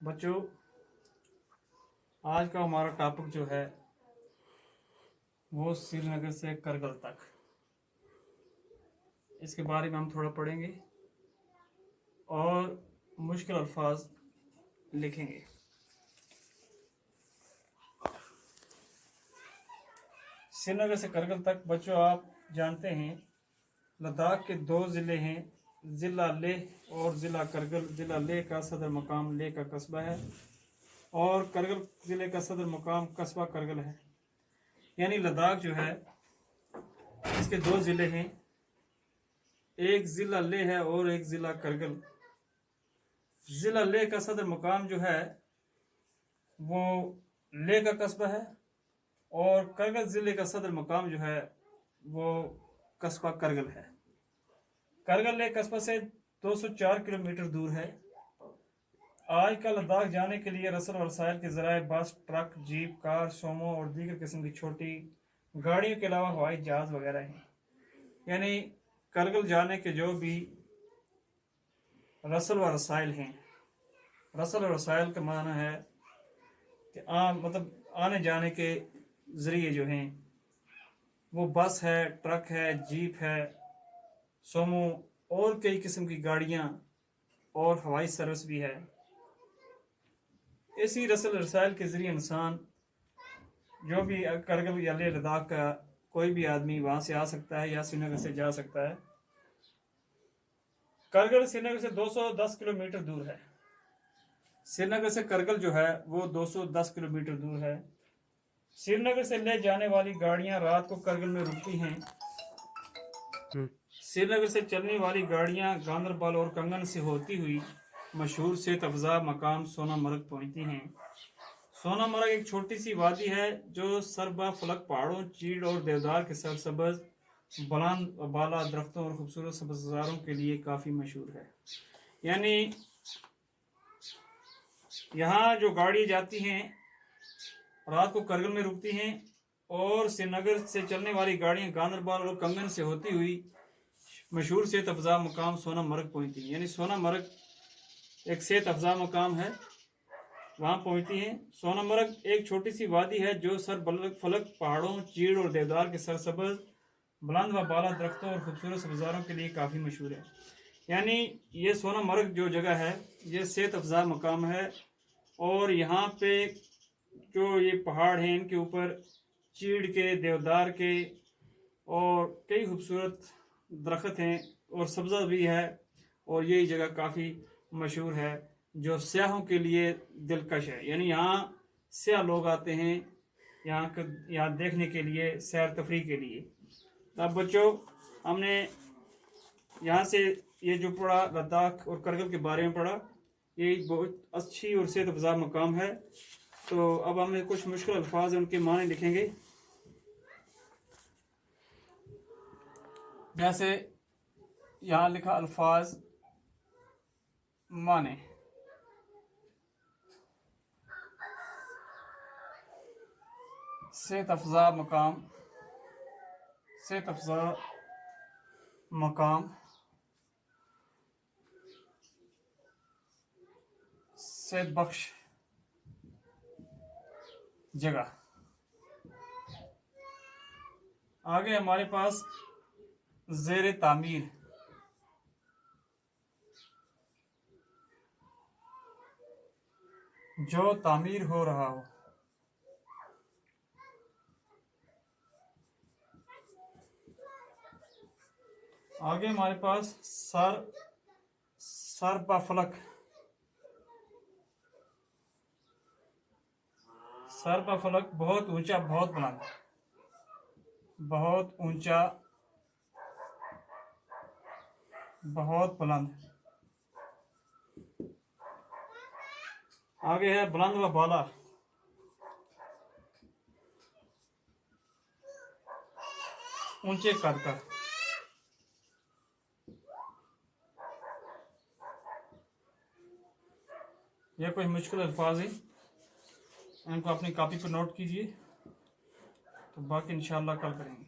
بچوں، آج کا ہمارا ٹاپک جو ہے وہ سری نگر سے کرگل تک، اس کے بارے میں ہم تھوڑا پڑھیں گے اور مشکل الفاظ لکھیں گے۔ سری نگر سے کرگل تک بچوں، آپ جانتے ہیں لداخ کے 2 ضلع ہیں، ضلع لیہ اور ضلع کرگل۔ ضلع لیہ کا صدر مقام لیہ کا قصبہ ہے اور کرگل ضلع کا صدر مقام قصبہ کرگل ہے۔ یعنی لداخ جو ہے اس کے 2 ضلع ہیں، ایک ضلع لیہ ہے اور ایک ضلع کرگل۔ ضلع لیہ کا صدر مقام جو ہے وہ لیہ کا قصبہ ہے اور کرگل ضلع کا صدر مقام جو ہے وہ قصبہ کرگل ہے۔ کرگل لیہ قصبہ سے 204 کلومیٹر دور ہے۔ آج کل لداخ جانے کے لیے رسل و وسائل کے ذرائع بس، ٹرک، جیپ، کار، سومو اور دیگر قسم کی چھوٹی گاڑیوں کے علاوہ ہوائی جہاز وغیرہ ہیں۔ یعنی کرگل جانے کے جو بھی رسل و رسائل ہیں، رسل و رسائل کا معنی ہے کہ مطلب آنے جانے کے ذریعے جو ہیں وہ بس ہے، ٹرک ہے، جیپ ہے، سومو اور کئی قسم کی گاڑیاں اور ہوائی سروس بھی ہے۔ اسی رسل رسائل کے ذریعے انسان جو بھی کرگل یا لیہ لداخ کا کوئی بھی آدمی وہاں سے آ سکتا ہے یا سری نگر سے جا سکتا ہے۔ کرگل سری نگر سے 210 کلومیٹر دور ہے۔ سری نگر سے کرگل جو ہے وہ 210 کلومیٹر دور ہے۔ سری نگر سے لے جانے والی گاڑیاں رات کو کرگل میں رکتی ہیں۔ سری نگر سے چلنے والی گاڑیاں گاندربل اور کنگن سے ہوتی ہوئی مشہور صحت افزا مقام سونا مرگ پہنچتی ہیں۔ سونا مرگ ایک چھوٹی سی وادی ہے جو سربا فلک پہاڑوں، چیڑ اور دیودار کے سرسبز بلند و بالا درختوں اور خوبصورت سبززاروں کے لیے کافی مشہور ہے۔ یعنی یہاں جو گاڑی جاتی ہیں رات کو کرگل میں رکتی ہیں اور سری نگر سے چلنے والی گاڑیاں گاندربل اور کنگن سے ہوتی ہوئی مشہور صحت افزا مقام سونا مرگ پہنچتی ہیں۔ یعنی سونا مرگ ایک صحت افزا مقام ہے، وہاں پہنچتی ہیں۔ سونا مرگ ایک چھوٹی سی وادی ہے جو سر فلک پہاڑوں، چیڑ اور دیودار کے سرسبز بلند و بالا درختوں اور خوبصورت سبززاروں کے لیے کافی مشہور ہے۔ یعنی یہ سونا مرگ جو جگہ ہے یہ صحت افزا مقام ہے اور یہاں پہ جو یہ پہاڑ ہیں ان کے اوپر چیڑ کے، دیودار کے اور کئی خوبصورت درخت ہیں اور سبزہ بھی ہے اور یہی جگہ کافی مشہور ہے جو سیاحوں کے لیے دلکش ہے۔ یعنی یہاں سیاح لوگ آتے ہیں یہاں دیکھنے کے لیے، سیر تفریح کے لیے۔ اب بچوں، ہم نے یہاں سے یہ جو پڑھا لداخ اور کرگل کے بارے میں پڑھا، یہ بہت اچھی اور صحت افزا مقام ہے۔ تو اب ہم نے کچھ مشکل الفاظ ہیں ان کے معنی لکھیں گے۔ جیسے یہاں لکھا الفاظ معنی: صحت افزا مقام، صحت افزا مقام، صحت بخش جگہ۔ آگے ہمارے پاس زیر تعمیر، جو تعمیر ہو رہا ہو۔ آگے ہمارے پاس سربا فلک، سربا فلک بہت اونچا، بہت بلند، بہت اونچا، بہت بلند۔ آگے ہے بلند و بالا، اونچے قد کا۔ یہ کچھ مشکل الفاظ ہیں، ان کو اپنی کاپی پر نوٹ کیجئے، تو باقی انشاءاللہ کل کریں گے۔